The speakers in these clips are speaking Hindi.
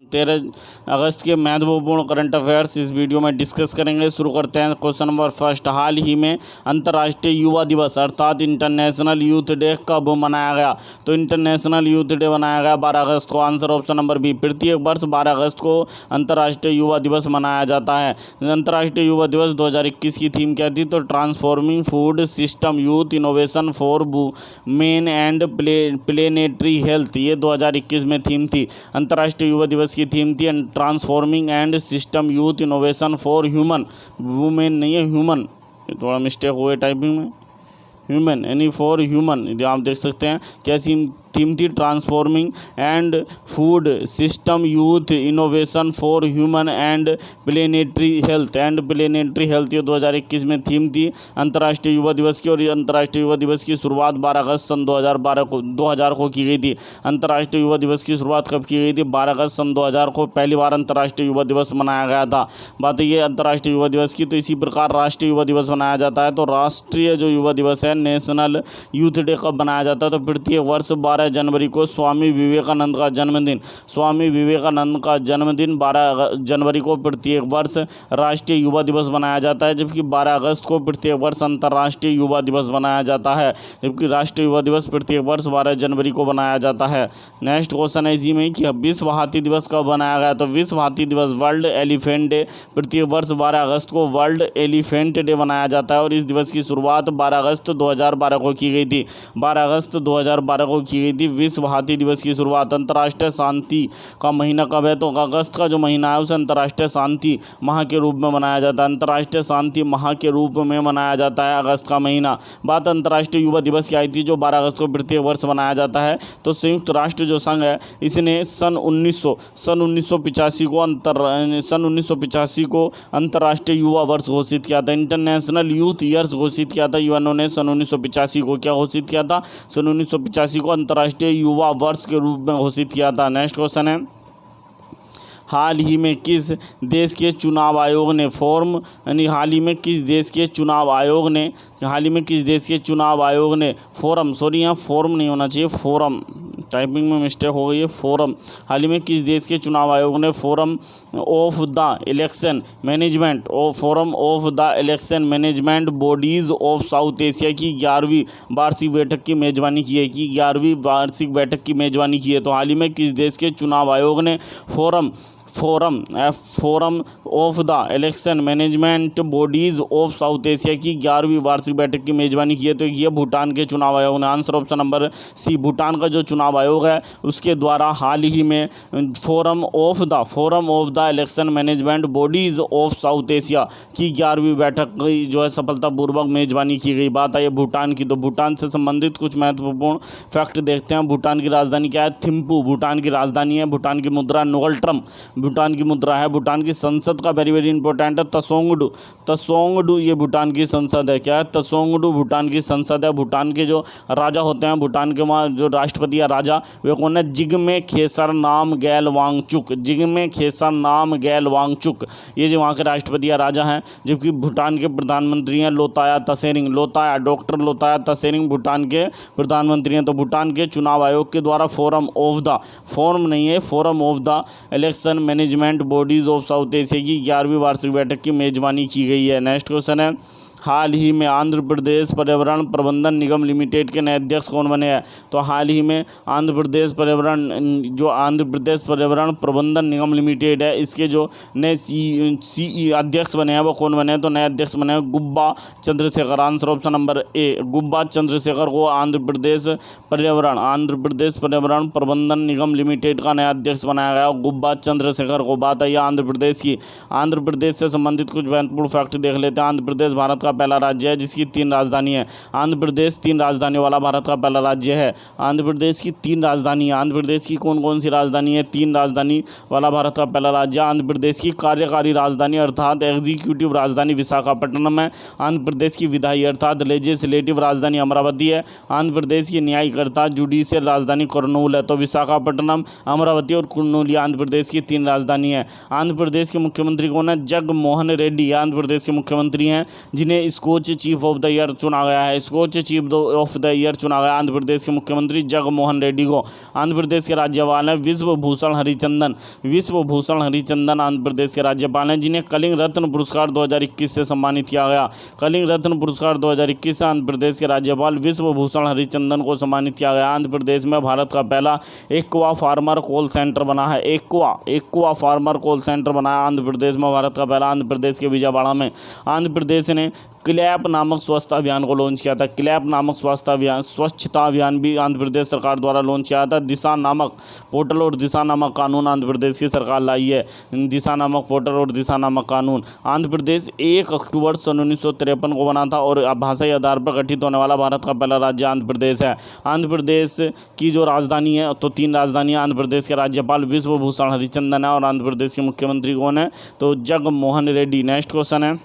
13 अगस्त के महत्वपूर्ण करंट अफेयर्स इस वीडियो में डिस्कस करेंगे। शुरू करते हैं। क्वेश्चन नंबर फर्स्ट, हाल ही में अंतर्राष्ट्रीय युवा दिवस अर्थात इंटरनेशनल यूथ डे कब मनाया गया? तो इंटरनेशनल यूथ डे मनाया गया 12 अगस्त को। Answer option number B. प्रत्येक वर्ष 12 अगस्त को अंतर्राष्ट्रीय युवा दिवस मनाया जाता है। अंतर्राष्ट्रीय युवा दिवस 2021 की थीम क्या थी? तो transforming food system youth innovation for women and planetary health, ये 2021 में थीम थी। अंतर्राष्ट्रीय युवा दिवस की थीम थी transforming and system youth innovation for human, women नहीं है ह्यूमन, थोड़ा मिस्टेक हुआ है टाइपिंग में, ह्यूमन यानी फॉर ह्यूमन। जो आप देख सकते हैं कैसी थीम थी, transforming and food system youth innovation for human and planetary health ये 2021 में थीम थी अंतर्राष्ट्रीय युवा दिवस की। और ये अंतर्राष्ट्रीय युवा दिवस की शुरुआत 12 अगस्त सन 2000 को की गई थी। अंतर्राष्ट्रीय युवा दिवस की शुरुआत कब की गई थी? 12 अगस्त सन 2000 को पहली बार अंतर्राष्ट्रीय युवा दिवस मनाया गया था। बात ये अंतर्राष्ट्रीय युवा दिवस की। तो इसी प्रकार राष्ट्रीय युवा दिवस मनाया जाता है। तो राष्ट्रीय जो युवा दिवस है, नेशनल यूथ डे कब मनाया जाता है? तो प्रत्येक वर्ष 12 जनवरी को स्वामी विवेकानंद का जन्मदिन 12 जनवरी को प्रत्येक वर्ष राष्ट्रीय युवा दिवस मनाया जाता है। जबकि 12 अगस्त को प्रत्येक वर्ष अंतर्राष्ट्रीय युवा दिवस मनाया जाता है। जबकि राष्ट्रीय युवा दिवस प्रत्येक वर्ष 12 जनवरी को मनाया जाता है। नेक्स्ट क्वेश्चन है इसी में कि विश्व हाथी दिवस कब मनाया गया? तो विश्व हाथी दिवस वर्ल्ड एलिफेंट डे प्रत्येक वर्ष 12 अगस्त को वर्ल्ड एलिफेंट डे मनाया जाता है। और इस दिवस की शुरुआत 12 अगस्त 2012 को की गई थी। 12 अगस्त 2012 को की गई थी विश्व हाथी दिवस की शुरुआत। अंतर्राष्ट्रीय शांति का महीना कब है? तो अगस्त का जो महीना है उसे अंतर्राष्ट्रीय शांति माह के रूप में मनाया जाता है। अंतर्राष्ट्रीय शांति माह के रूप में मनाया जाता है अगस्त का महीना। बात अंतर्राष्ट्रीय युवा दिवस की आई थी जो 12 अगस्त को प्रत्येक वर्ष मनाया जाता है। तो संयुक्त राष्ट्र जो संघ है इसने सन 1985 को अंतर्राष्ट्रीय युवा वर्ष घोषित किया था। इंटरनेशनल यूथ ईयर्स घोषित किया था यूएनओ ने सन 1985 को। क्या घोषित किया था? सन 1985 को अंतर्राष्ट्रीय युवा वर्ष के रूप में घोषित किया था। नेक्स्ट क्वेश्चन है, हाल ही में किस देश के चुनाव आयोग ने फोरम टाइपिंग में मिस्टेक हो गई है, फोरम। हाल ही में किस देश के चुनाव आयोग ने forum of the election management bodies of south Asia की 11वीं वार्षिक बैठक की मेजबानी की है तो हाल ही में किस देश के चुनाव आयोग ने forum of the election management bodies of south Asia की 11वीं वार्षिक बैठक की मेजबानी की है? तो ये भूटान के चुनाव आयोग ने। Answer option number C. Bhutan का जो चुनाव आयोग है उसके द्वारा हाल ही में forum of the election management bodies of south Asia की 11वीं बैठक की जो है सफलतापूर्वक मेजबानी की गई। बात आई भूटान की। तो भूटान से संबंधित कुछ महत्वपूर्ण फैक्ट देखते हैं। भूटान की राजधानी क्या है? थिम्पू भूटान की राजधानी है। भूटान की मुद्रा नोगल्ट्रम भूटान की मुद्रा है। भूटान की संसद का वेरी इंपॉर्टेंट है तसोंगडू ये भूटान की संसद है। क्या है? तसोंगडू भूटान की संसद है। भूटान के जो राजा होते हैं, भूटान के वहाँ जो राष्ट्रपति या राजा वे कौन है? जिग्मे खेसर नाम गैल वांगचुक ये जो वहाँ के राष्ट्रपति या राजा हैं। जबकि भूटान के प्रधानमंत्री हैं डॉक्टर लोताया तसेरिंग भूटान के प्रधानमंत्री हैं। तो भूटान के चुनाव आयोग के द्वारा forum of the election management bodies of south Asia की 11वीं वार्षिक बैठक की मेजबानी की गई है। नेक्स्ट क्वेश्चन है, हाल ही में आंध्र प्रदेश पर्यावरण प्रबंधन निगम लिमिटेड के नए अध्यक्ष कौन बने हैं? तो हाल ही में आंध्र प्रदेश पर्यावरण प्रबंधन निगम लिमिटेड है इसके जो नए सी अध्यक्ष बने हैं वो कौन बने हैं? तो नए अध्यक्ष बने हैं Gubba Chandrasekhar. Answer option number A. Gubba Chandrasekhar को आंध्र प्रदेश पर्यावरण प्रबंधन निगम लिमिटेड का नया अध्यक्ष बनाया गया गुब्बा चंद्रशेखर को। बात आई आंध्र प्रदेश की। आंध्र प्रदेश से संबंधित कुछ महत्वपूर्ण फैक्ट देख लेते हैं। आंध्र प्रदेश भारत का पहला राज्य है जिसकी 3 राजधानी है। आंध्र प्रदेश 3 राजधानी वाला भारत का पहला राज्य है। आंध्र प्रदेश की 3 राजधानी है। आंध्र प्रदेश की कौन कौन सी राजधानी है? 3 राजधानी वाला भारत का पहला राज्य। आंध्र प्रदेश की कार्यकारी राजधानी अर्थात एग्जीक्यूटिव राजधानी विशाखापट्टनम है। आंध्र प्रदेश की विधायी अर्थात लेजिस्लेटिव राजधानी अमरावती है। आंध्र प्रदेश की न्यायिक अर्थात जुडिशियल राजधानी कर्नूल है। तो विशाखापट्टनम, अमरावती और कर्नूल आंध्र प्रदेश की 3 राजधानी है। आंध्र प्रदेश के मुख्यमंत्री कौन है? जगमोहन रेड्डी आंध्र प्रदेश के मुख्यमंत्री हैं जिन्हें इन्हें Skoch chief of the year चुना गया है। Skoch chief of the year चुना गया आंध्र प्रदेश के मुख्यमंत्री जगनमोहन रेड्डी को। आंध्र प्रदेश के राज्यपाल हैं विश्वभूषण हरिचंदन। विश्वभूषण हरिचंदन आंध्र प्रदेश के राज्यपाल हैं, जिन्हें कलिंग रत्न पुरस्कार 2021 से सम्मानित किया गया। कलिंग रत्न पुरस्कार 2021 से आंध्र प्रदेश के राज्यपाल विश्वभूषण हरिचंदन को सम्मानित किया गया। आंध्र प्रदेश में भारत का पहला एक्वा फार्मर कॉल सेंटर बना है। एक्वा फार्मर कॉल सेंटर बनाया आंध्र प्रदेश में भारत का पहला। आंध्र प्रदेश के विजयवाड़ा में आंध्र प्रदेश ने क्लैप नामक स्वच्छता अभियान को लॉन्च किया था। क्लैप नामक स्वच्छता अभियान भी आंध्र प्रदेश सरकार द्वारा लॉन्च किया था। दिशा नामक पोर्टल और दिशा नामक कानून आंध्र प्रदेश की सरकार लाई है। दिशा नामक पोर्टल और दिशा नामक कानून आंध्र प्रदेश 1 अक्टूबर सन 1953 को बना था और भाषाई आधार पर गठित होने वाला भारत का पहला राज्य आंध्र प्रदेश है। आंध्र प्रदेश की जो राजधानी है, तो 3 राजधानियाँ आंध्र प्रदेश के राज्यपाल विश्वभूषण हरिचंदन है और आंध्र प्रदेश के मुख्यमंत्री कौन है, तो जगनमोहन रेड्डी। नेक्स्ट क्वेश्चन है,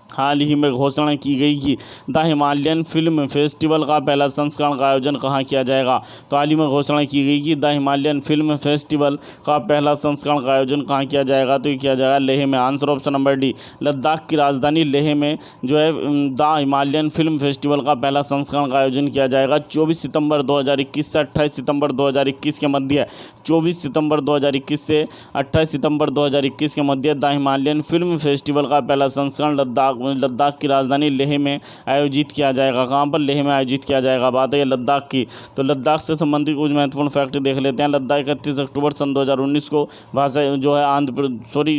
हाल ही में घोषणा की गई कि द हिमालयन फिल्म फेस्टिवल का पहला संस्करण का आयोजन कहाँ किया जाएगा। तो हाल ही में घोषणा की गई कि द हिमालयन फिल्म फेस्टिवल का पहला संस्करण का आयोजन कहाँ किया जाएगा, तो ये किया जाएगा लेह में। Answer option number D, Ladakh की राजधानी लेह में जो है द हिमालयन फिल्म फेस्टिवल का पहला संस्करण का आयोजन किया जाएगा 24 सितंबर 2021 से 28 सितंबर 2021 के मध्य। 24 सितंबर 2021 से 28 सितंबर 2021 के मध्य द हिमालयन फिल्म फेस्टिवल का पहला संस्करण लद्दाख की राजधानी लेह में आयोजित किया जाएगा। कहाँ पर? लेह में आयोजित किया जाएगा। बात है लद्दाख की, तो लद्दाख से संबंधित कुछ महत्वपूर्ण फैक्ट देख लेते हैं। लद्दाख 31 अक्टूबर सन 2019 को भाषा जो है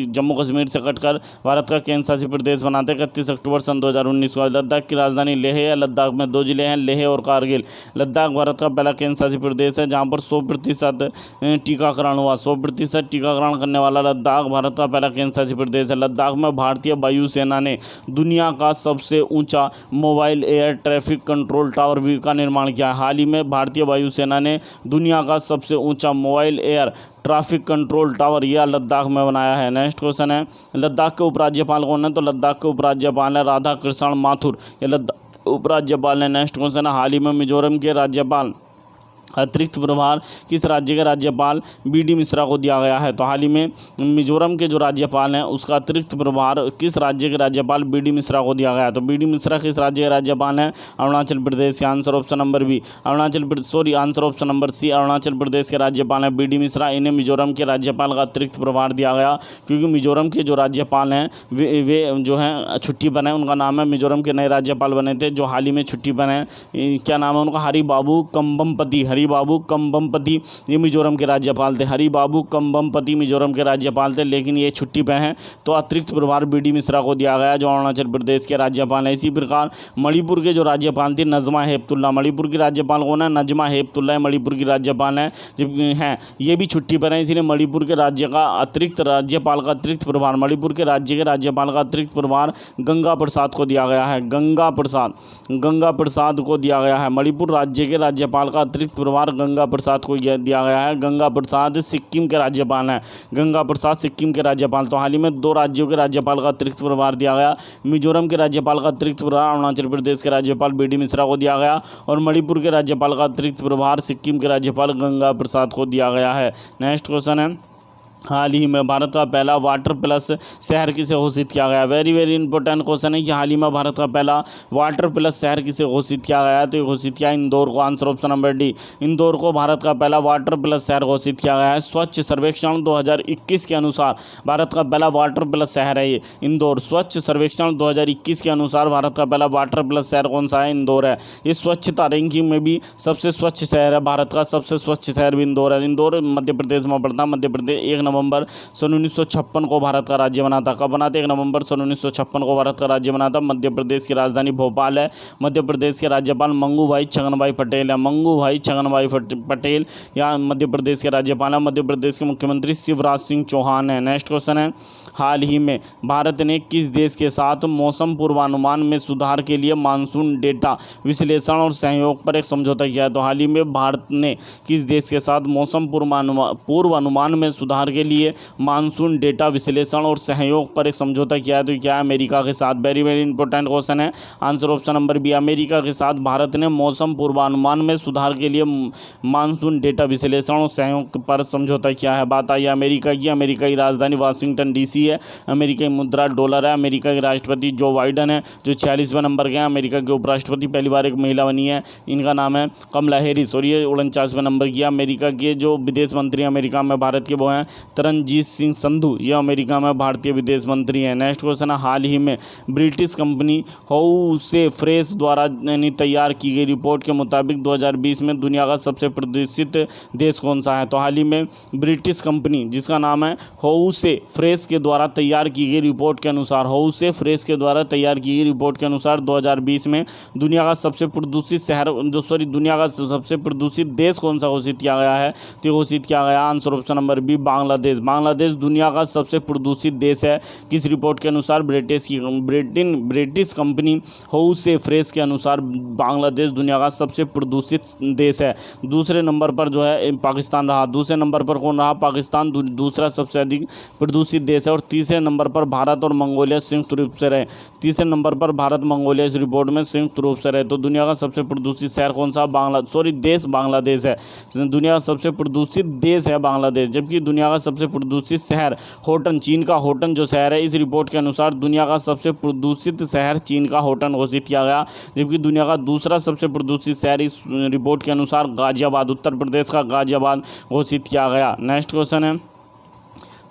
जम्मू कश्मीर से कटकर भारत का केंद्र शासित प्रदेश बनाते हैं 31 अक्टूबर सन 2019 को। लद्दाख की राजधानी लेह है। लद्दाख में 2 जिले हैं, लेह और कारगिल। लद्दाख भारत का पहला केंद्र शासित प्रदेश है जहाँ पर 100% टीकाकरण हुआ। 100% टीकाकरण करने वाला लद्दाख भारत का पहला केंद्र शासित प्रदेश है। लद्दाख में भारतीय वायुसेना ने दुनिया का सबसे ऊंचा mobile air traffic control tower का निर्माण किया। हाल ही में भारतीय वायुसेना ने दुनिया का सबसे ऊंचा mobile air traffic control tower यह लद्दाख में बनाया है। नेक्स्ट क्वेश्चन है, लद्दाख के उपराज्यपाल कौन है, तो लद्दाख के उपराज्यपाल है राधा कृष्ण माथुर, ये लद्दाख उपराज्यपाल है। नेक्स्ट क्वेश्चन है, हाल ही में मिजोरम के राज्यपाल अतिरिक्त प्रभार किस राज्य के राज्यपाल बी.डी. मिश्रा को दिया गया है। तो हाल ही में मिजोरम के जो राज्यपाल हैं उसका अतिरिक्त प्रभार किस राज्य के राज्यपाल बी.डी. मिश्रा को दिया गया है। तो बी.डी. मिश्रा किस राज्य के राज्यपाल हैं, अरुणाचल प्रदेश के। Answer option number B, answer option number C, Arunachal Pradesh के राज्यपाल हैं बी.डी. मिश्रा। इन्हें मिजोरम के राज्यपाल का अतिरिक्त प्रभार दिया गया क्योंकि मिजोरम के जो राज्यपाल हैं वे जो हैं छुट्टी पर हैं। उनका नाम है, मिजोरम के नए राज्यपाल बने थे जो हाल ही में छुट्टी पर हैं, क्या नाम है उनका, हरिबाबू कंबमपति, ये मिजोरम के राज्यपाल थे। हरिबाबू कंबमपति मिजोरम के राज्यपाल थे, लेकिन ये छुट्टी पे हैं तो अतिरिक्त प्रभार बी.डी. मिश्रा को दिया गया जो अरुणाचल प्रदेश के राज्यपाल हैं। इसी प्रकार मणिपुर के जो राज्यपाल थे नजमा हेपतुल्ला, मणिपुर की राज्यपाल कौन है, नजमा हेपतुल्ला मणिपुर की राज्यपाल हैं ये भी छुट्टी पर हैं, इसलिए मणिपुर के राज्य का अतिरिक्त राज्यपाल का अतिरिक्त प्रभार, मणिपुर के राज्य के राज्यपाल का अतिरिक्त प्रभार गंगा प्रसाद को दिया गया है। गंगा प्रसाद को दिया गया है। मणिपुर राज्य के राज्यपाल का अतिरिक्त प्रभार गंगा प्रसाद को दिया गया है। गंगा प्रसाद सिक्किम के राज्यपाल हैं, गंगा प्रसाद सिक्किम के राज्यपाल। तो हाल ही में 2 राज्यों के राज्यपाल का अतिरिक्त प्रभार दिया गया। मिजोरम के राज्यपाल का अतिरिक्त प्रभार अरुणाचल प्रदेश के राज्यपाल बी.डी. मिश्रा को दिया गया और मणिपुर के राज्यपाल का अतिरिक्त प्रभार सिक्किम के राज्यपाल गंगा प्रसाद को दिया गया है। नेक्स्ट क्वेश्चन है, हाल ही में भारत का पहला वाटर प्लस शहर किसे घोषित किया गया। वेरी इंपॉर्टेंट क्वेश्चन है कि हाल ही में भारत का पहला वाटर प्लस शहर किसे घोषित किया गया है, तो ये घोषित किया इंदौर को। Answer option number D, Indore को भारत का पहला वाटर प्लस शहर घोषित किया गया है। स्वच्छ सर्वेक्षण 2021 के अनुसार भारत का पहला वाटर प्लस शहर है ये इंदौर। स्वच्छ सर्वेक्षण 2021 के अनुसार भारत का पहला वाटर प्लस शहर कौन सा है, इंदौर है। ये स्वच्छता रैंकिंग में भी सबसे स्वच्छ शहर है, भारत का सबसे स्वच्छ शहर भी इंदौर है। इंदौर मध्य प्रदेश में पड़ता है। मध्य प्रदेश 1 नवंबर सन 1956 को भारत का राज्य बना था। कब बना था? 1 नवंबर सन 1956 को भारत का राज्य बना था। मध्य प्रदेश की राजधानी भोपाल है। मध्य प्रदेश के राज्यपाल मंगूभाई छगनभाई पटेल है। मंगूभाई छगनभाई पटेल यहाँ मध्य प्रदेश के राज्यपाल हैं। मध्य प्रदेश के मुख्यमंत्री शिवराज सिंह चौहान हैं। नेक्स्ट क्वेश्चन है, हाल ही में भारत ने किस देश के साथ मौसम पूर्वानुमान में सुधार के लिए मानसून डेटा विश्लेषण और सहयोग पर एक समझौता किया है। तो हाल ही में भारत ने किस देश के साथ मौसम पूर्वानुमान में सुधार के लिए मानसून डेटा विश्लेषण और सहयोग पर एक समझौता किया है। तो क्या है? अमेरिका के साथ। वेरी वेरी इंपॉर्टेंट क्वेश्चन है। Answer option number B, America के साथ भारत ने मौसम पूर्वानुमान में सुधार के लिए मानसून डेटा विश्लेषण और सहयोग पर समझौता किया है। बात आई अमेरिका की। अमेरिका की राजधानी वाशिंगटन डीसी है। अमेरिका की मुद्रा डॉलर है। अमेरिका के राष्ट्रपति जो बाइडन है, जो 46वें नंबर के हैं। अमेरिका के उपराष्ट्रपति पहली बार एक महिला बनी है, इनका नाम है कमला हैरिस, और ये 49वें नंबर की है। अमेरिका के जो विदेश मंत्री अमेरिका में भारत के वो हैं तरनजीत सिंह संधू, ये अमेरिका में भारतीय विदेश मंत्री हैं। नेक्स्ट क्वेश्चन है, हाल ही में ब्रिटिश कंपनी हाउसेफ्रेश द्वारा तैयार की गई रिपोर्ट के मुताबिक 2020 में दुनिया का सबसे प्रदूषित देश कौन सा है? तो हाल ही में ब्रिटिश कंपनी जिसका नाम है हाउसेफ्रेश के द्वारा तैयार की गई रिपोर्ट के अनुसार, हाउसेफ्रेश के द्वारा तैयार की गई रिपोर्ट के अनुसार 2020 में दुनिया का सबसे प्रदूषित दुनिया का सबसे प्रदूषित देश कौन सा घोषित किया गया है? तो घोषित किया गया answer option number B, Bangladesh. Bangladesh दुनिया का सबसे प्रदूषित देश है। किस रिपोर्ट के अनुसार? ब्रिटिश कंपनी हाउसेफ्रेश के अनुसार बांग्लादेश दुनिया का सबसे प्रदूषित देश है। दूसरे नंबर पर जो है पाकिस्तान रहा। दूसरे नंबर पर कौन रहा? पाकिस्तान दूसरा सबसे अधिक प्रदूषित देश है। और तीसरे नंबर पर भारत और मंगोलिया संयुक्त रूप से रहे। तीसरे नंबर पर भारत मंगोलिया इस रिपोर्ट में संयुक्त रूप से रहे। तो दुनिया का सबसे प्रदूषित शहर कौन सा? देश बांग्लादेश है। दुनिया का सबसे प्रदूषित देश है बांग्लादेश। जबकि दुनिया का सबसे प्रदूषित शहर होटन, चीन का होटन जो शहर है, इस रिपोर्ट के अनुसार दुनिया का सबसे प्रदूषित शहर चीन का होटन घोषित किया गया। जबकि दुनिया का दूसरा सबसे प्रदूषित शहर इस रिपोर्ट के अनुसार गाजियाबाद, उत्तर प्रदेश का गाजियाबाद घोषित किया गया। नेक्स्ट क्वेश्चन है,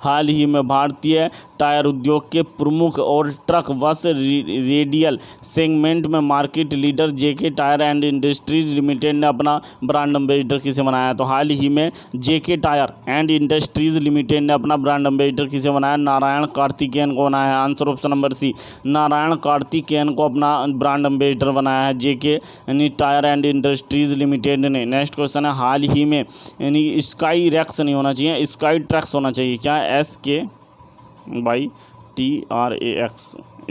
हाल ही में भारतीय टायर उद्योग के प्रमुख और ट्रक बस रेडियल सेगमेंट में market leader JK tyre and industries limited ने अपना ब्रांड एम्बेसडर किसे बनाया? तो हाल ही में जेके टायर एंड इंडस्ट्रीज लिमिटेड ने अपना ब्रांड एम्बेसडर किसे बनाया? नारायण कार्तिकेयन को बनाया है। Answer option number C, Narayan Karthikeyan को अपना ब्रांड एम्बेसडर बनाया है जेके यानी टायर एंड इंडस्ट्रीज लिमिटेड ने। नेक्स्ट क्वेश्चन है, हाल ही में यानी स्काई रेक्स नहीं होना चाहिए, स्काई ट्रैक्स होना चाहिए। क्या? SKYTRAX,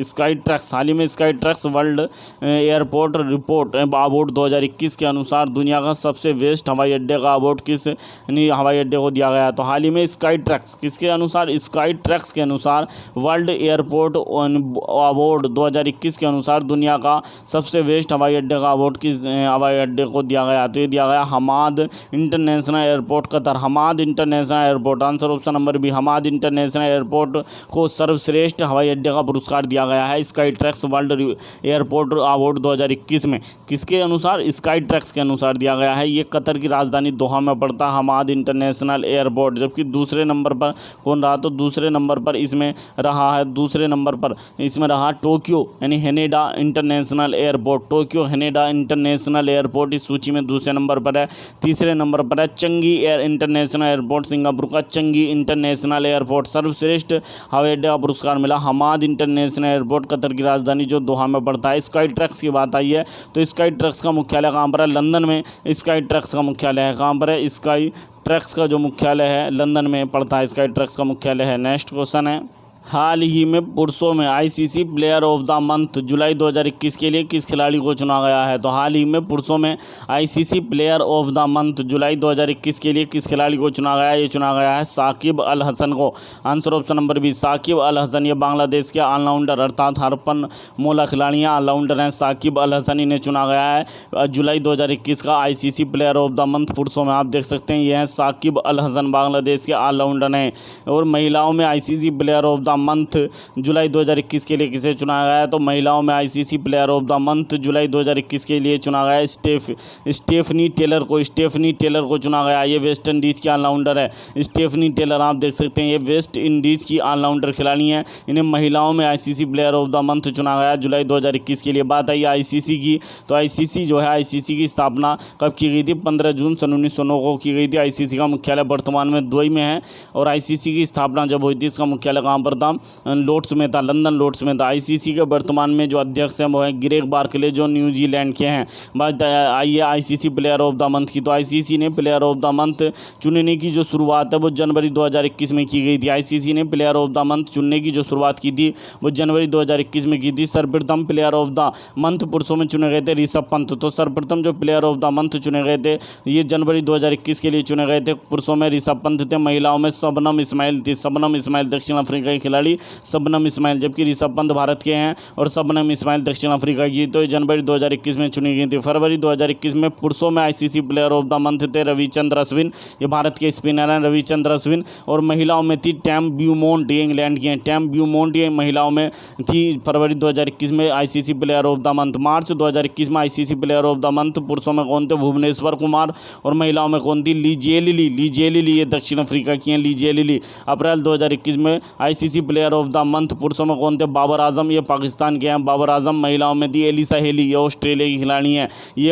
Skytrax. हाल ही में Skytrax world airport report award 2021 के अनुसार दुनिया का सबसे बेस्ट हवाई अड्डे का अवार्ड किस हवाई अड्डे को दिया गया? तो हाल ही में स्काई ट्रैक्स किसके अनुसार? स्काई ट्रैक्स के अनुसार वर्ल्ड एयरपोर्ट अवार्ड 2021 के अनुसार दुनिया का सबसे बेस्ट हवाई अड्डे का अवार्ड किस हवाई अड्डे को दिया गया? तो ये दिया गया Hamad international airport Qatar, Hamad international airport. Answer option number B, Hamad international airport को सर्वश्रेष्ठ हवाई अड्डे का पुरस्कार दिया गया है Skytrax world airport award 2021 में। किसके अनुसार? स्काई ट्रैक्स के अनुसार दिया गया है। ये कतर की राजधानी दोहा में पड़ता है हमाद इंटरनेशनल एयरपोर्ट। जबकि दूसरे नंबर पर कौन रहा? तो दूसरे नंबर पर इसमें रहा है, दूसरे नंबर पर इसमें रहा टोक्यो यानी Haneda international airport. Tokyo Haneda international airport इस सूची में दूसरे नंबर पर है। तीसरे नंबर पर है चंगी एयर इंटरनेशनल एयरपोर्ट, सिंगापुर का चंगी इंटरनेशनल एयरपोर्ट। सर्वश्रेष्ठ हवाई अड्डे का पुरस्कार मिला हमाद इंटरनेशनल एयरपोर्ट, कतर की राजधानी जो दोहा में पड़ता है। स्काई ट्रैक्स की बात आई है तो स्काई ट्रैक्स का मुख्यालय कहाँ पर है? लंदन में स्काई ट्रैक्स का मुख्यालय है। कहाँ पर है? स्काई ट्रैक्स का जो मुख्यालय है लंदन में पड़ता है, स्काई ट्रैक्स का मुख्यालय है। नेक्स्ट क्वेश्चन है, हाल ही में पुरुषों में ICC player of the month जुलाई 2021 के लिए किस खिलाड़ी को चुना गया है? तो हाल ही में पुरुषों में ICC player of the month जुलाई 2021 के लिए किस खिलाड़ी को चुना गया है? ये चुना गया है साकिब अल हसन को। Answer option number B, Shakib Al Hasan. ये बांग्लादेश के ऑलराउंडर अर्थात हरपन मोला खिलाड़ी ऑलराउंडर हैं साकिब अल हसन, इन्हें चुना गया है जुलाई 2021 का ICC player of the month पुरुषों में। आप देख सकते हैं ये हैं साकिब अल हसन, बांग्लादेश के ऑलराउंडर हैं। और महिलाओं में ICC player of the month जुलाई 2021 के लिए किसे चुना गया है? तो महिलाओं में ICC player of the month जुलाई 2021 के लिए चुना गया है स्टेफनी टेलर को। स्टेफनी टेलर को चुना गया। ये वेस्ट इंडीज की ऑलराउंडर है स्टेफनी टेलर। आप देख सकते हैं ये वेस्ट इंडीज की ऑलराउंडर खिलाड़ी हैं। इन्हें महिलाओं में ICC player of the month चुना गया जुलाई 2021 के लिए। बात आई आईसीसी की, तो आईसीसी जो है आईसीसी की स्थापना कब की गई थी? 15 जून सन 1909 को की गई थी। आईसीसी का मुख्यालय वर्तमान में दुबई में है। और आईसीसी की स्थापना जब हुई थी इसका मुख्यालय कहाँ पर था? द लॉर्ड्स में था, लंदन लॉर्ड्स में था। आईसीसी के वर्तमान में जो अध्यक्ष हैं वो है ग्रेग बार्कले, जो न्यूजीलैंड के हैं। बात आइए ICC player of the month की। तो आईसीसी ने प्लेयर ऑफ द मंथ चुनने की जो शुरुआत है वो जनवरी 2021 में की गई थी। आईसीसी ने प्लेयर ऑफ द मंथ चुनने की जो शुरुआत की थी वो जनवरी 2021 में की थी। सर्वप्रथम प्लेयर ऑफ द मंथ पुरुषों में चुने गए थे ऋषभ पंत। तो सर्वप्रथम जो प्लेयर ऑफ द मंथ चुने गए थे ये जनवरी 2021 के लिए चुने गए थे। पुरुषों में ऋषभ पंत थे, महिलाओं में शबनम इस्माइल थी। शबनम इस्माइल दक्षिण अफ्रीका की खिलाड़ी शबनम इस्माइल, जबकि ऋषभ पंत भारत के हैं और शबनम इस्माइल दक्षिण अफ्रीका की। तो जनवरी 2021 में चुनी गई थी। फरवरी 2021 में पुरुषों में ICC player of the month थे रविचंद्र अश्विन, ये भारत के स्पिनर हैं रविचंद्र अश्विन। और महिलाओं में थी टैम ब्यूमोंट, ये इंग्लैंड की हैं। टैम ब्यूमोंट ये महिलाओं में थी फरवरी 2021 में ICC player of the month. मार्च 2021 में ICC player of the month पुरुषों में कौन थे? भुवनेश्वर कुमार। और महिलाओं में कौन थी? ली जेलिली। ली जेलिली ये दक्षिण अफ्रीका की हैं, ली जेलिली। अप्रैल 2021 में ICC player of the month पुरुषों में कौन थे? बाबर आजम, ये पाकिस्तान के हैं बाबर आजम। महिलाओं में थी एलिसा हेली, ये ऑस्ट्रेलिया की खिलाड़ी हैं। ये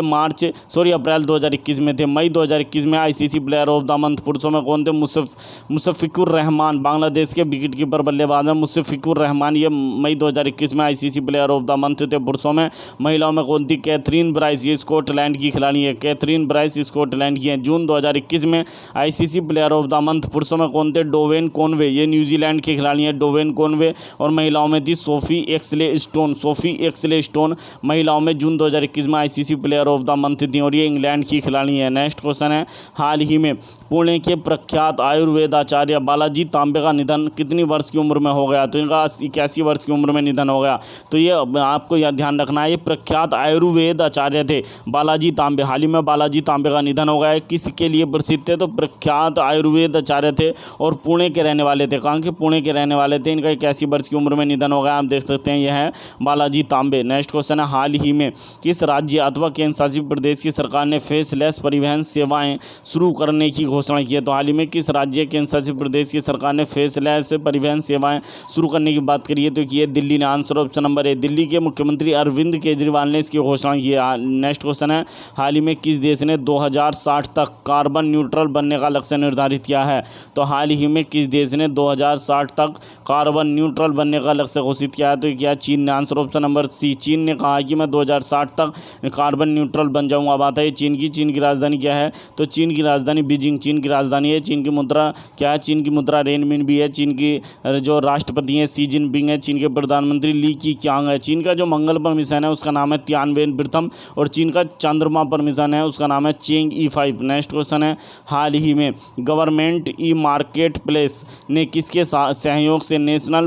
अप्रैल 2021 में थे। मई 2021 में ICC player of the month पुरुषों में कौन थे? मुशफ़िकुर रहमान, बांग्लादेश के विकेट कीपर बल्लेबाज हैं मुशफ़िकुर रहमान, ये मई 2021 में ICC player of the month थे पुरुषों में। महिलाओं में कौन थी? कैथरीन ब्राइस, ये स्कॉटलैंड की खिलाड़ी है। कैथरीन ब्राइस स्कॉटलैंड की है। जून 2021 में ICC player of the month पुरुषों में कौन थे? डोवेन कॉनवे, ये न्यूजीलैंड के खिलाड़ी हैं डोवेन कॉनवे। और महिलाओं में थी सोफी एक्सले स्टोन, सोफी एक्सले स्टोन महिलाओं में जून 2021 में ICC player of the month थी और ये इंग्लैंड की खिलाड़ी है। नेक्स्ट क्वेश्चन है, हाल ही में पुणे के प्रख्यात आयुर्वेद आचार्य बालाजी तांबे का निधन कितनी वर्ष की उम्र में हो गया? तो इनका 81 वर्ष की उम्र में निधन हो गया। तो ये आपको यह ध्यान रखना है, ये प्रख्यात आयुर्वेद आचार्य थे बालाजी तांबे। हाल ही में बालाजी तांबे का निधन हो गया है। किसके लिए प्रसिद्ध थे? तो प्रख्यात आयुर्वेद आचार्य थे और पुणे के रहने वाले थे। कहाँ के? पुणे के रहने वाले थे। इनका 81 वर्ष की उम्र में निधन हो गया। आप देख सकते हैं यह है बालाजी तांबे। नेक्स्ट क्वेश्चन है, हाल ही में किस राज्य अथवा केंद्र शासित प्रदेश की सरकार ने फेसलेस परिवहन सेवाएं शुरू करने की घोषणा की है? तो हाल ही में किस राज्य केंद्र शासित प्रदेश की सरकार ने फेसलेस परिवहन सेवाएं शुरू करने की बात करी है? तो ये दिल्ली ने। आंसर ऑप्शन नंबर ए, दिल्ली के मुख्यमंत्री अरविंद केजरीवाल ने इसकी घोषणा की है। नेक्स्ट क्वेश्चन है, हाल ही में किस देश ने 2060 तक कार्बन न्यूट्रल बनने का लक्ष्य निर्धारित किया है? तो हाल ही में किस देश ने 2060 तक कार्बन न्यूट्रल बनने का लक्ष्य घोषित किया है? तो क्या? चीन ने। आंसर ऑप्शन नंबर सी, चीन ने कहा कि मैं 2060 तक कार्बन न्यूट्रल बन जाऊंगा। बात है चीन की। चीन की राजधानी क्या है? तो चीन की राजधानी बीजिंग, चीन की राजधानी है। चीन की मुद्रा क्या है? चीन की मुद्रा रेनमिन भी है। चीन की जो राष्ट्रपति हैं सी जिनपिंग है। चीन के प्रधानमंत्री ली कीक्यांग है। चीन का जो मंगल पर मिशन है उसका नाम है तियानवेन प्रथम और चीन का चंद्रमा पर मिशन है उसका नाम है चेंग E5। नेक्स्ट क्वेश्चन है, हाल ही में गवर्नमेंट ई मार्केट प्लेस ने किसके सहयोग से नेशनल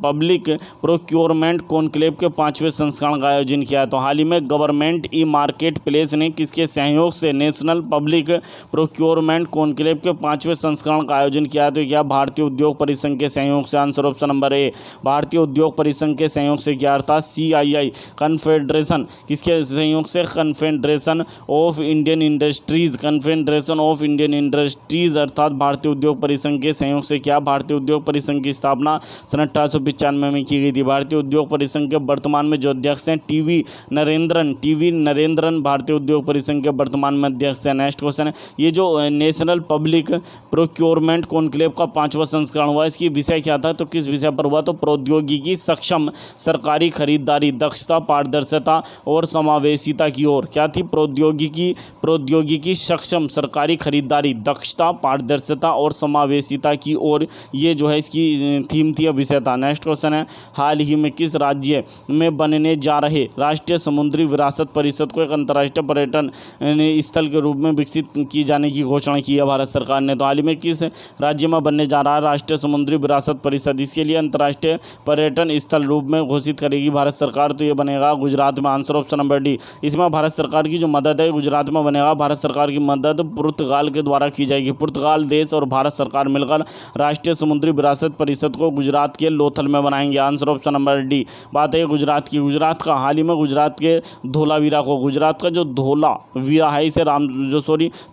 पब्लिक प्रोक्योरमेंट कॉन्क्लेव के 5वें संस्करण का आयोजन किया है? तो हाल ही में गवर्नमेंट ई मार्केट प्लेस ने किसके सहयोग से नेशनल पब्लिक प्रोक्योरमेंट कॉन्क्लेव के 5वें संस्करण का आयोजन किया है? तो क्या? भारतीय उद्योग परिसंघ के सहयोग से। आंसर ऑप्शन नंबर ए, भारतीय उद्योग परिसंघ के सहयोग से किया था। CII कन्फेडरेशन किसके सहयोग से? Confederation of Indian industries, confederation of Indian industries अर्थात भारतीय उद्योग परिसंघ के सहयोग से क्या? भारतीय उद्योग परिसंघ की स्थापना सन 1895 में की गई थी। भारतीय उद्योग परिसंघ के वर्तमान में जो अध्यक्ष हैं टीवी नरेंद्रन भारतीय उद्योग परिसंघ के वर्तमान में अध्यक्ष हैं। नेक्स्ट क्वेश्चन है, ये जो नेशनल पब्लिक प्रोक्योरमेंट कॉन्क्लेव का 5वां संस्करण हुआ इसकी विषय क्या था? तो किस विषय पर हुआ? तो प्रौद्योगिकी सक्षम सरकारी खरीदारी, दक्षता, पारदर्शिता और समावेशिता की ओर। क्या थी? प्रौद्योगिकी सक्षम सरकारी खरीदारी, दक्षता, पारदर्शिता और समावेशिता की ओर, ये जो है इसकी थीम थी, विषय था। नेक्स्ट क्वेश्चन है, हाल ही में किस राज्य में बनने जा रहे राष्ट्रीय समुद्री विरासत परिषद को एक अंतर्राष्ट्रीय पर्यटन स्थल के रूप में विकसित की जाने की घोषणा की है भारत सरकार ने? तो हाल ही में किस राज्य में बनने जा रहा है राष्ट्रीय समुद्री विरासत परिषद? इसके लिए अंतर्राष्ट्रीय पर्यटन स्थल रूप में घोषित करेगी भारत सरकार। तो ये बनेगा गुजरात में। Answer option number D. इसमें भारत सरकार की जो मदद है गुजरात में बनेगा। भारत सरकार की मदद पुर्तगाल के द्वारा की जाएगी। पुर्तगाल देश और भारत सरकार मिलकर राष्ट्रीय समुद्री विरासत परिषद को गुजरात के लोथल में बनाएंगे। Answer option number D. बात है गुजरात की। गुजरात का हाल ही में गुजरात के धोलावीरा को, गुजरात का जो धोलावीरा है इसे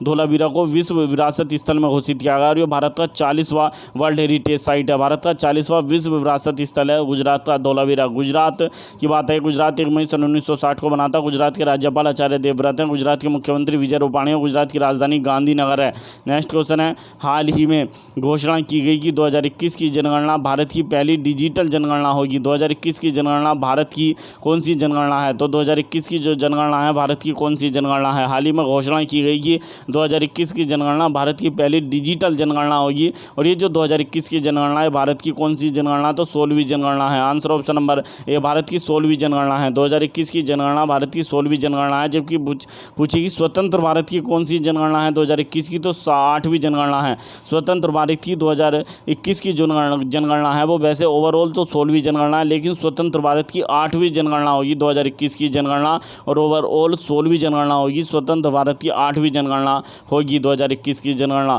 धोलावीरा को विश्व विरासत स्थल में घोषित किया गया और ये भारत का 40वां वर्ल्ड हेरिटेज साइट है। भारत का 40वां विश्व विरासत स्थल है गुजरात का धोलावीरा। गुजरात की बात है, गुजरात 1 मई सन 1960 को बना था। गुजरात के राज्यपाल आचार्य देवव्रत हैं। गुजरात के मुख्यमंत्री विजय रूपाणी है। गुजरात की राजधानी गांधीनगर है। नेक्स्ट क्वेश्चन है, हाल ही में घोषणा की गई कि 2021 की जनगणना भारत की पहली डिजिटल जनगणना होगी। 2021 की जनगणना भारत की कौन सी जनगणना है? तो 2021 की जो जनगणना है भारत की कौन सी जनगणना है? हाल ही में घोषणा की गई कि 2021 की जनगणना भारत की पहली डिजिटल जनगणना होगी। और ये जो 2021 की जनगणना है भारत की कौन सी जनगणना? तो 16वीं जनगणना है। आंसर ऑप्शन नंबर ए भारत की 16वीं जनगणना है। 2021 की जनगणना भारत की 16वीं जनगणना है। जबकि पूछेगी स्वतंत्र भारत की कौन सी जनगणना है 2021 की? तो 8वीं जनगणना है। स्वतंत्र भारत की 2021 की जो जनगणना है वो वैसे ओवरऑल तो 16वीं जनगणना है, लेकिन स्वतंत्र भारत की 8वीं जनगणना होगी 2021 की जनगणना, और ओवरऑल 16वीं जनगणना होगी। स्वतंत्र भारत की 8वीं जनगणना होगी 2021 की जनगणना।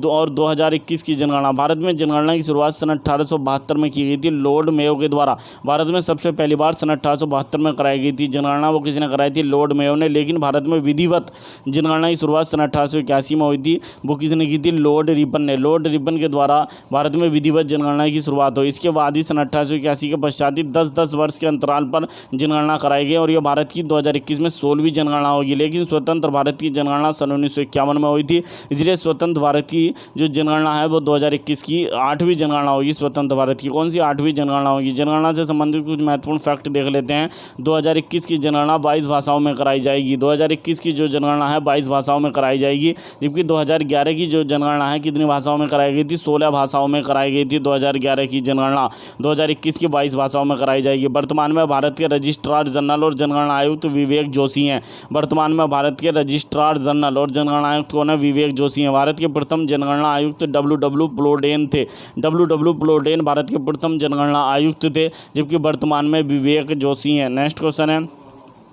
और 2021 की जनगणना, भारत में जनगणना की शुरुआत सन 1872 में की गई थी लॉर्ड मेयो के द्वारा। भारत में सबसे पहली बार सन 1872 में कराई गई थी जनगणना। वो किसने कराई थी? लॉर्ड मेयो ने। लेकिन भारत में विधिवत जनगणना की शुरुआत सन 1881 में हुई थी। वो किसने की थी? लॉर्ड रिपन ने। लॉर्ड रिपन के द्वारा भारत में विधिवत जनगणना की शुरुआत हुई। इसके बाद ही सन 1881 के पश्चात ही 10-10 वर्ष के अंतराल पर जनगणना कराई गई, और यह भारत की 2021 में 16वीं जनगणना होगी। लेकिन स्वतंत्र भारत की जनगणना सन 1951 में हुई थी, इसलिए स्वतंत्र भारत की जो जनगणना है वो 2021 की 8वीं जनगणना होगी। स्वतंत्र भारत की कौन सी 8वीं जनगणना होगी? जनगणना से संबंधित कुछ महत्वपूर्ण फैक्ट देख लेते हैं। 2021 की जनगणना 22 भाषाओं में कराई जाएगी। 2021 की जो जनगणना है 22 भाषाओं में कराई जाएगी। जबकि 2011 की जो जनगणना है कितनी भाषाओं में कराई गई थी? 16 भाषाओं में कराई गई थी। 2011 की जनगणना 2021 की 22 भाषाओं में कराई जाएगी। वर्तमान में भारत के रजिस्ट्रार जनरल और जनगणना आयुक्त विवेक जोशी हैं। वर्तमान में भारत के रजिस्ट्रार जनरल और जनगणना आयुक्त कौन है? विवेक जोशी हैं। भारत के प्रथम जनगणना आयुक्त डब्ल्यू प्लोडेन थे। डब्ल्यू प्लोडेन भारत के प्रथम जनगणना आयुक्त थे, जबकि वर्तमान में विवेक जोशी हैं। नेक्स्ट क्वेश्चन है,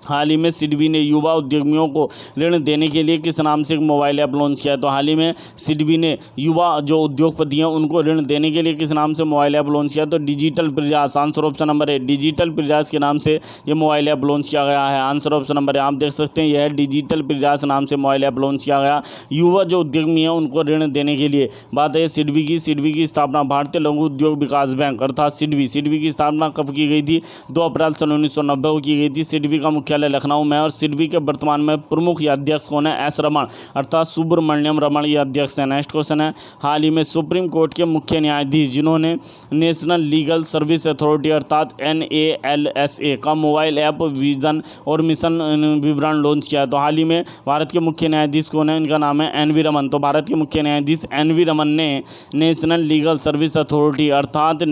हाल ही में सिडबी ने युवा उद्यमियों को ऋण देने के लिए किस नाम से एक मोबाइल ऐप लॉन्च किया है? तो हाल ही में सिडबी ने युवा जो उद्योगपति हैं उनको ऋण देने के लिए किस नाम से मोबाइल ऐप लॉन्च किया? तो डिजिटल प्रयास। आंसर ऑप्शन नंबर ए डिजिटल प्रयास के नाम से ये मोबाइल ऐप लॉन्च किया गया है। आंसर ऑप्शन नंबर ए आप देख सकते हैं, यह डिजिटल प्रयास नाम से मोबाइल ऐप लॉन्च किया गया युवा जो उद्यमी हैं उनको ऋण देने के लिए। बात है सिडबी की। सिडबी की स्थापना भारतीय लघु उद्योग विकास बैंक अर्थात सिडबी की स्थापना कब की गई थी? 2 अप्रैल सन 1990 को की गई थी। सिडबी का मुख्यालय लखनऊ में, और सिडबी के वर्तमान में प्रमुख या अध्यक्ष कौन है? एस रमन अर्थात सुब्रमण्यम रमन ये अध्यक्ष है। नेक्स्ट क्वेश्चन है, हाल ही में सुप्रीम कोर्ट के मुख्य न्यायाधीश जिन्होंने नेशनल लीगल सर्विस अथॉरिटी अर्थात NALSA का मोबाइल ऐप विजन और मिशन विवरण लॉन्च किया है। तो हाल ही में भारत के मुख्य न्यायाधीश कौन है? इनका नाम है NV रमन। तो भारत के मुख्य न्यायाधीश NV रमन ने नेशनल लीगल सर्विस अथॉरिटी अर्थात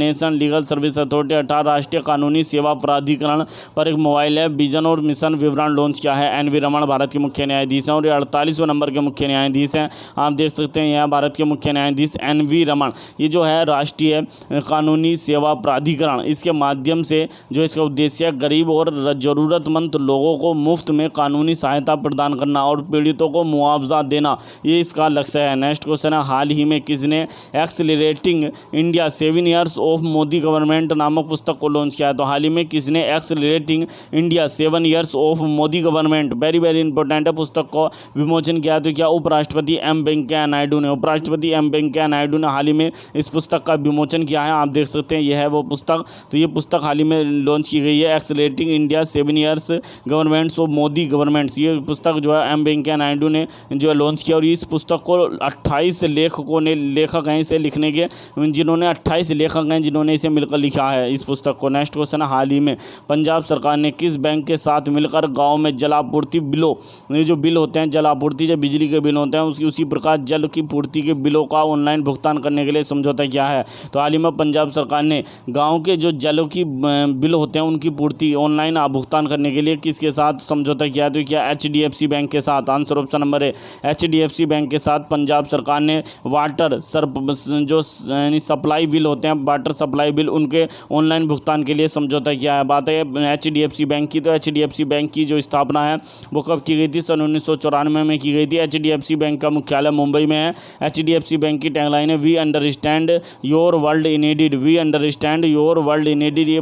राष्ट्रीय कानूनी सेवा प्राधिकरण पर एक मोबाइल ऐप विजन और मिशन विवरण लॉन्च किया है। NV रमन भारत के मुख्य न्यायाधीश हैं और ये 48वें नंबर के मुख्य न्यायाधीश हैं। आप देख सकते हैं यह भारत के मुख्य न्यायाधीश NV रमन। ये जो है राष्ट्रीय कानूनी सेवा प्राधिकरण, इसके माध्यम से जो इसका उद्देश्य है गरीब और ज़रूरतमंद लोगों को मुफ्त में कानूनी सहायता प्रदान करना और पीड़ितों को मुआवजा देना, ये इसका लक्ष्य है। नेक्स्ट क्वेश्चन है, हाल ही में किसने accelerating India 7 years of Modi government नामक पुस्तक को लॉन्च किया है? तो हाल ही में किसने accelerating India 7 years of Modi government very important है पुस्तक को विमोचन किया? तो क्या उपराष्ट्रपति M वेंकैया नायडू ने। उपराष्ट्रपति M वेंकैया नायडू ने हाल ही में इस पुस्तक का विमोचन किया है। आप देख सकते हैं यह है वो पुस्तक। तो ये पुस्तक हाल ही में लॉन्च की गई है, accelerating India 7 years governments of Modi governments. ये पुस्तक जो है M वेंकैया नायडू ने जो है लॉन्च किया, और इस पुस्तक को 28 लेखक हैं इसे लिखने के, जिन्होंने 28 लेखक हैं जिन्होंने इसे मिलकर लिखा है इस पुस्तक को। नेक्स्ट क्वेश्चन है, हाल ही में पंजाब सरकार ने किस बैंक के साथ मिलकर गाँव में जलापूर्ति बिलों, ये जो बिल होते हैं जलापूर्ति जो बिजली के बिल होते हैं उसी प्रकार जल की पूर्ति के बिलों का ऑनलाइन भुगतान करने के लिए समझौता किया है? तो हाल ही में पंजाब सरकार ने गांव के जो जलों की बिल होते हैं उनकी पूर्ति ऑनलाइन भुगतान करने के लिए किसके साथ समझौता किया? तो क्या HDFC बैंक के साथ। आंसर ऑप्शन नंबर है HDFC बैंक के साथ पंजाब सरकार ने वाटर जो सप्लाई बिल होते हैं वाटर सप्लाई बिल उनके ऑनलाइन भुगतान के लिए समझौता किया है। बात है HDFC बैंक की। तो HDFC बैंक की जो स्थापना है वो कब की गई थी? सन 1994 में की गई थी। HDFC बैंक का मुख्यालय मुंबई में है। HDFC बैंक की टैगलाइन है we understand your world in needed. We understand your world in needed, ये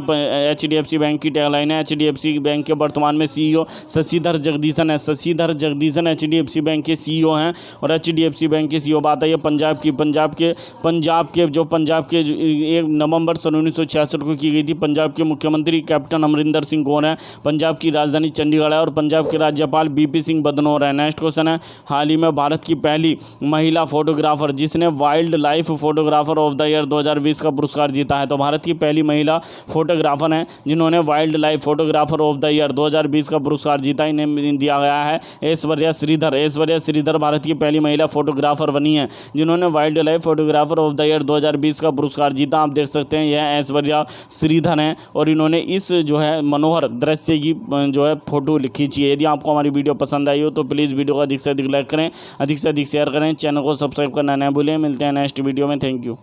HDFC बैंक की टैगलाइन है। HDFC बैंक के वर्तमान में CEO शशिधर जगदीशन है। शशिधर जगदीशन HDFC बैंक के CEO हैं और HDFC बैंक के CEO। बात है ये पंजाब के 1 नवंबर सन 1966 को की गई थी। पंजाब के मुख्यमंत्री कैप्टन अमरिंदर सिंह कौन है? पंजाब की राजधानी चंडीगढ़ है और पंजाब के राज्यपाल बीपी सिंह बदनौर है। नेक्स्ट क्वेश्चन है, हाल ही में भारत की पहली महिला फोटोग्राफर जिसने wild life photographer of the year 2020 का पुरस्कार जीता है। तो भारत की पहली महिला फोटोग्राफर हैं जिन्होंने wild life photographer of the year 2020 का पुरस्कार जीता। इन्हें दिया गया है ऐश्वर्या श्रीधर। ऐश्वर्या श्रीधर भारत की पहली महिला फोटोग्राफर बनी है जिन्होंने wild life photographer of the year 2020 का पुरस्कार जीता। आप देख सकते हैं यह ऐश्वर्या श्रीधर हैं और इन्होंने इस जो है मनोहर दृश्य की जो है फोटो खींची है। यदि आपको हमारी वीडियो पसंद आई हो तो प्लीज़ वीडियो को अधिक से अधिक लाइक करें, अधिक से अधिक शेयर करें, चैनल को सब्सक्राइब करना न भूलें। मिलते हैं नेक्स्ट वीडियो में। Thank you.